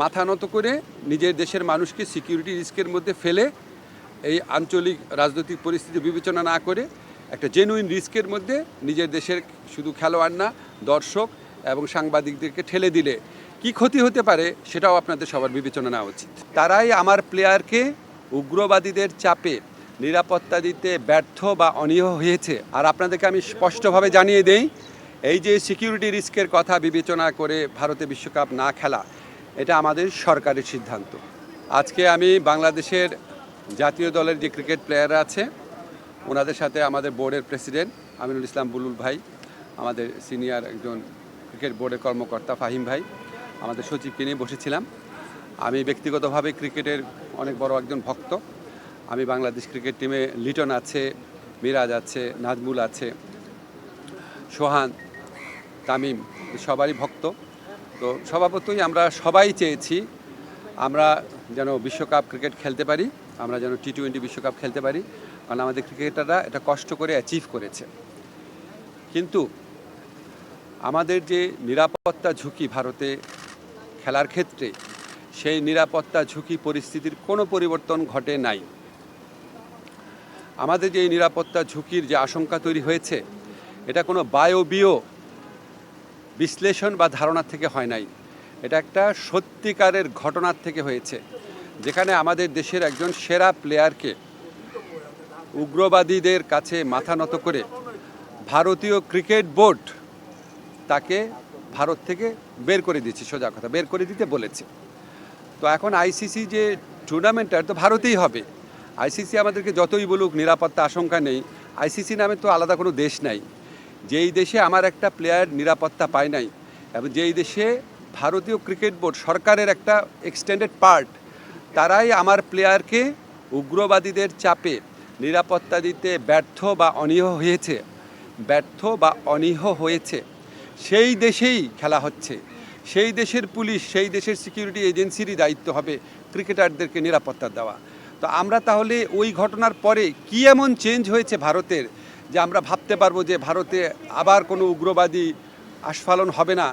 মাথা নত করে নিজের দেশের মানুষকে সিকিউরিটি রিস্কের মধ্যে ফেলে এই আঞ্চলিক রাজনৈতিক পরিস্থিতি বিবেচনা না করে একটা জেনুইন রিস্কের মধ্যে নিজের দেশের শুধু খেলোয়াড় না, দর্শক এবং সাংবাদিকদেরকে ঠেলে দিলে কি ক্ষতি হতে পারে সেটাও আপনাদের সবার বিবেচনা নেওয়া উচিত। তারাই আমার প্লেয়ারকে উগ্রবাদীদের চাপে নিরাপত্তা দিতে ব্যর্থ বা অনীহ হয়েছে। আর আপনাদেরকে আমি স্পষ্টভাবে জানিয়ে দেই, এই যে সিকিউরিটি রিস্কের কথা বিবেচনা করে ভারতে বিশ্বকাপ না খেলা, এটা আমাদের সরকারের সিদ্ধান্ত। আজকে আমি বাংলাদেশের জাতীয় দলের যে ক্রিকেট প্লেয়াররা আছে ওনাদের সাথে আমাদের বোর্ডের প্রেসিডেন্ট আমিনুল ইসলাম বুলুল ভাই, আমাদের সিনিয়র একজন ক্রিকেট বোর্ডের কর্মকর্তা ফাহিম ভাই, আমাদের সচিবকে নিয়ে বসেছিলাম। আমি ব্যক্তিগতভাবে ক্রিকেটের অনেক বড় একজন ভক্ত। আমি বাংলাদেশ ক্রিকেট টিমে লিটন আছে, মিরাজ আছে, নাজমুল আছে, সোহান, তামিম, সবারই ভক্ত। তো স্বভাবতই আমরা সবাই চেয়েছি আমরা যেন বিশ্বকাপ ক্রিকেট খেলতে পারি, আমরা যেন টি-20 বিশ্বকাপ খেলতে পারি, কারণ আমাদের ক্রিকেটাররা এটা কষ্ট করে অ্যাচিভ করেছে। কিন্তু আমাদের যে নিরাপত্তা ঝুঁকি ভারতে খেলার ক্ষেত্রে, সেই নিরাপত্তা ঝুঁকি পরিস্থিতির কোনো পরিবর্তন ঘটে নাই। আমাদের যে নিরাপত্তা ঝুঁকির যে আশঙ্কা তৈরি হয়েছে, এটা কোনো বায়বীয় বিশ্লেষণ বা ধারণা থেকে হয় নাই, এটা একটা সত্যিকারের ঘটনার থেকে হয়েছে, যেখানে আমাদের দেশের একজন সেরা প্লেয়ারকে উগ্রবাদীদের কাছে মাথা নত করে ভারতীয় ক্রিকেট বোর্ড তাকে ভারত থেকে বের করে দিয়েছে, সোজা কথা বের করে দিতে বলেছে। তো এখন আইসিসি যে টুর্নামেন্টটা তো ভারতেই হবে। আইসিসি আমাদেরকে যতই বলুক নিরাপত্তা আশঙ্কা নেই, আইসিসি নামে তো আলাদা কোনো দেশ নাই। যেই দেশে আমার একটা প্লেয়ার নিরাপত্তা পায় নাই, এবং যেই দেশে ভারতীয় ক্রিকেট বোর্ড সরকারের একটা এক্সটেন্ডেড পার্ট, তারাই আমার প্লেয়ারকে উগ্রবাদীদের চাপে নিরাপত্তা দিতে ব্যর্থ বা অনীহ হয়েছে, সেই দেশেই খেলা হচ্ছে। সেই দেশের পুলিশ, সেই দেশের সিকিউরিটি এজেন্সিরই দায়িত্ব হবে ক্রিকেটারদেরকে নিরাপত্তা দেওয়া। তো আমরা তাহলে ওই ঘটনার পরে কি এমন চেঞ্জ হয়েছে ভারতের যে আমরা ভাবতে পারবো যে ভারতে আবার কোনো উগ্রবাদী আস্ফালন হবে না,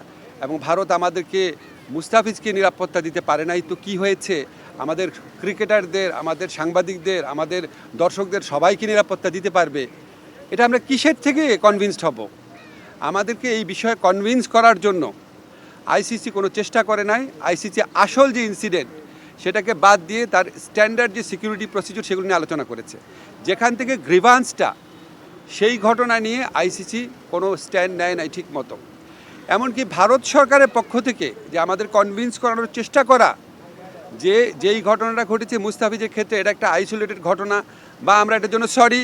এবং ভারত আমাদেরকে মুস্তাফিজকে নিরাপত্তা দিতে পারে নাই তো কি হয়েছে, আমাদের ক্রিকেটারদের, আমাদের সাংবাদিকদের, আমাদের দর্শকদের সবাইকে নিরাপত্তা দিতে পারবে? এটা আমরা কিসের থেকে কনভিন্সড হব? আমাদেরকে এই বিষয়ে কনভিন্স করার জন্য আইসিসি কোনো চেষ্টা করে নাই। আইসিসি আসল যে ইনসিডেন্ট সেটাকে বাদ দিয়ে তার স্ট্যান্ডার্ড যে সিকিউরিটি প্রসিডিউর সেগুলো নিয়ে আলোচনা করেছে। যেখান থেকে গ্রিভান্সটা, সেই ঘটনা নিয়ে আইসিসি কোনো স্ট্যান্ড নেয় নাই ঠিক মতো। এমনকি ভারত সরকারের পক্ষ থেকে যে আমাদের কনভিন্স করানোর চেষ্টা করা যে যেই ঘটনাটা ঘটেছে মুস্তাফিজের ক্ষেত্রে এটা একটা আইসোলেটেড ঘটনা, বা আমরা এটার জন্য সরি,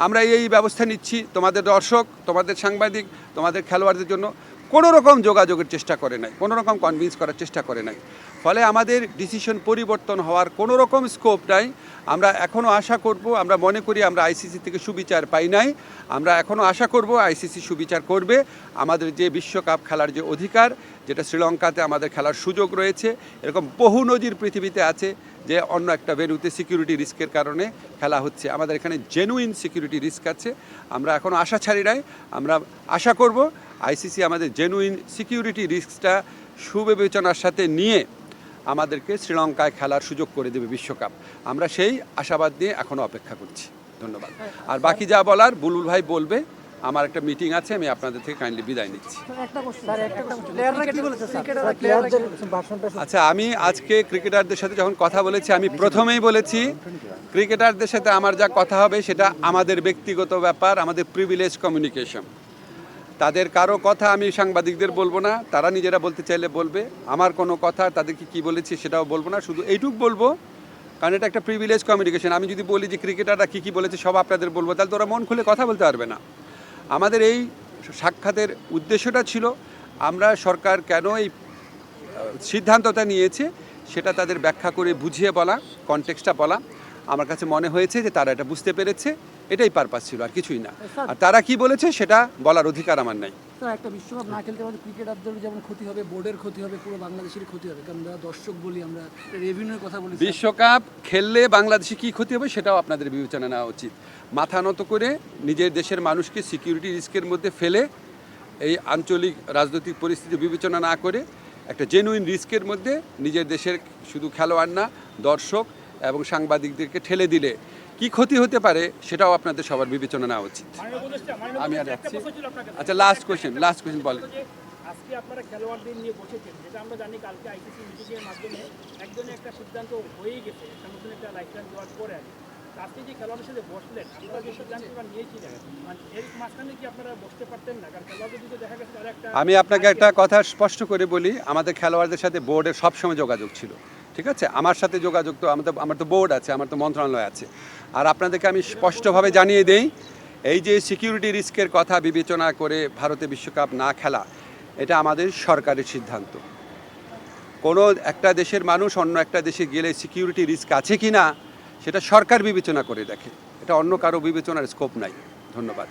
আমরা এই ব্যবস্থা নিচ্ছি, তোমাদের দর্শক, তোমাদের সাংবাদিক, তোমাদের খেলোয়াড়দের জন্য কোনো রকম যোগাযোগের চেষ্টা করে নাই, কোনো রকম কনভিন্স করার চেষ্টা করে নাই। ফলে আমাদের ডিসিশন পরিবর্তন হওয়ার কোনো রকম স্কোপ নাই। আমরা এখনও আশা করব, আমরা মনে করি আমরা আইসিসি থেকে সুবিচার পাই নাই, আমরা এখনও আশা করব আইসিসি সুবিচার করবে। আমাদের যে বিশ্বকাপ খেলার যে অধিকার, যেটা শ্রীলঙ্কাতে আমাদের খেলার সুযোগ রয়েছে, এরকম বহু নজির পৃথিবীতে আছে যে অন্য একটা ভেন্যুতে সিকিউরিটি রিস্কের কারণে খেলা হচ্ছে। আমাদের এখানে জেনুইন সিকিউরিটি রিস্ক আছে, আমরা এখনও আশা ছাড়ি নাই। আমরা আশা করব আইসিসি আমাদের জেনুইন সিকিউরিটি রিস্কটা সুবিবেচনার সাথে নিয়ে আমাদেরকে শ্রীলঙ্কায় খেলার সুযোগ করে দেবে বিশ্বকাপ। আমরা সেই আশাবাদ নিয়ে এখনও অপেক্ষা করছি। ধন্যবাদ। আর বাকি যা বলার বুলবুল ভাই বলবে। আমার একটা মিটিং আছে, আমি আপনাদের থেকে কাইন্ডলি বিদায় নিচ্ছি। আচ্ছা, আমি আজকে ক্রিকেটারদের সাথে যখন কথা বলেছি, আমি প্রথমেই বলেছি ক্রিকেটারদের সাথে আমার যা কথা হবে সেটা আমাদের ব্যক্তিগত ব্যাপার, আমাদের প্রিভিলেজ কমিউনিকেশন। তাদের কারো কথা আমি সাংবাদিকদের বলবো না, তারা নিজেরা বলতে চাইলে বলবে। আমার কোনো কথা তাদেরকে কি বলেছি সেটাও বলবো না, শুধু এইটুকু বলবো, কারণ এটা একটা প্রিভিলেজ কমিউনিকেশন। আমি যদি বলি যে ক্রিকেটাররা কী বলেছে সব আপনাদের বলবো, তাহলে তো ওরা মন খুলে কথা বলতে পারবে না। আমাদের এই সাক্ষাতের উদ্দেশ্যটা ছিল আমরা সরকার কেন এই সিদ্ধান্তটা নিয়েছে সেটা তাদের ব্যাখ্যা করে বুঝিয়ে বলা, কনটেক্সটটা বলা। আমার কাছে মনে হয়েছে যে তারা এটা বুঝতে পেরেছে, এটাই পারপাস ছিল, আর কিছুই না। আর তারা কি বলেছে সেটা বলার অধিকার আমার নাই। একটা বিশ্বকাপ না খেলতে পারলে ক্রিকেটারদের যেমন ক্ষতি হবে, বোর্ডের ক্ষতি হবে, পুরো বাংলাদেশের ক্ষতি হবে, কারণ আমরা দর্শক বলি, আমরা রেভিনিউর কথা বলি। বিশ্বকাপ খেললে বাংলাদেশে কী ক্ষতি হবে সেটাও আপনাদের বিবেচনা নেওয়া উচিত। মাথা নত করে নিজের দেশের মানুষকে সিকিউরিটি রিস্কের মধ্যে ফেলে এই আঞ্চলিক রাজনৈতিক পরিস্থিতি বিবেচনা না করে একটা জেনুইন রিস্কের মধ্যে নিজের দেশের শুধু খেলোয়াড় না, দর্শক এবং সাংবাদিকদেরকে ঠেলে দিলে কি ক্ষতি হতে পারে সেটাও আপনাদের সবার বিবেচনা নেওয়া উচিত। আমি আর যাচ্ছি। আচ্ছা, লাস্ট কোয়েশ্চেন বলেন। আজকে আপনারা খেলোয়াড়দের নিয়ে বসেছেন, যেটা আমরা জানি কালকে আইসিসি মিটিংয়ের মাধ্যমে একজনে একটা সিদ্ধান্ত হয়েই গেছে, একটা নতুন একটা লাইসেন্স দেওয়ার পরে আর কি। তো আজকে যে খেলোয়াড়দের সাথে বসলেন, আপনারা যে সিদ্ধান্তটা নিয়েছি মানে এর মাঝখানে কি আপনারা বসতে পারতেন না? কারণ খেলোয়াড়দের দিকে দেখা গেছে তারা একটা আমি আপনাকে একটা কথা স্পষ্ট করে বলি, আমাদের খেলোয়াড়দের সাথে বোর্ডের সবসময় যোগাযোগ ছিল, ঠিক আছে? আমার সাথে যোগাযোগ তো আমার তো বোর্ড আছে, আমার তো মন্ত্রণালয় আছে। আর আপনাদেরকে আমি স্পষ্টভাবে জানিয়ে দেই, এই যে সিকিউরিটি রিস্কের কথা বিবেচনা করে ভারতে বিশ্বকাপ না খেলা, এটা আমাদের সরকারের সিদ্ধান্ত। কোনো একটা দেশের মানুষ অন্য একটা দেশে গেলে সিকিউরিটি রিস্ক আছে কি না সেটা সরকার বিবেচনা করে দেখে, এটা অন্য কারো বিবেচনার স্কোপ নাই। ধন্যবাদ।